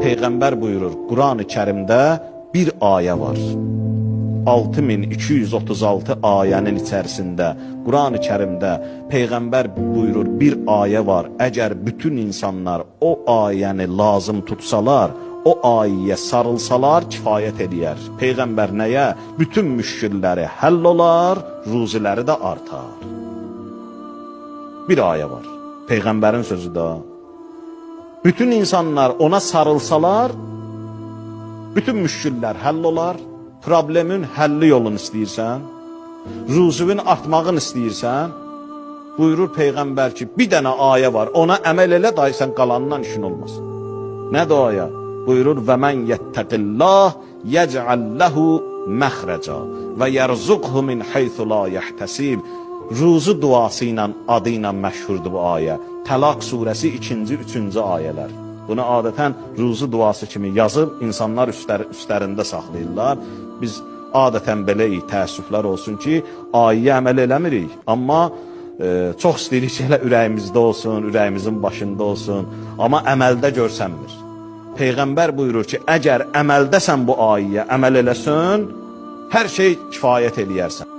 Peyğəmbər buyurur, Quran-ı Kərimdə bir ayə var. 6236 ayənin içərisində, Quran-ı Kərimdə Peyğəmbər buyurur, bir ayə var. Əgər bütün insanlar o ayəni lazım tutsalar, o ayəyə sarılsalar kifayət edər. Peyğəmbər nəyə? Bütün müşkilləri həll olar, ruziləri də artar. Bir ayə var. Peyğəmbərin sözü də. Bütün insanlar ona sarılsalar, bütün müşkillər həll olar. Problemin həlli yolunu istəyirsən, ruzuvun artmağını istəyirsən, buyurur Peyğəmbər ki, bir dənə ayə var, ona əməl elə, dahi sən qalanından işin olmasın. Nədir o ayə? Buyurur, və mən yəttəqillah yəcəl ləhu məxrəca və yərzuqhu min heythu la yəhtəsib. Ruzu duası ilə, adı ilə məşhurdur bu ayə. Təlaq surəsi 2-ci, 3-cü ayələr. Bunu adətən ruzu duası kimi yazıb, insanlar üstlərində saxlayırlar. Biz adətən beləyik, təəssüflər olsun ki, ayəyə əməl eləmirik. Amma çox istəyirik ki, elə ürəyimizdə olsun, ürəyimizin başında olsun. Amma əməldə görsənmir. Peyğəmbər buyurur ki, əgər əməldəsən bu ayəyə əməl eləsən, hər şey kifayət eləyərsən.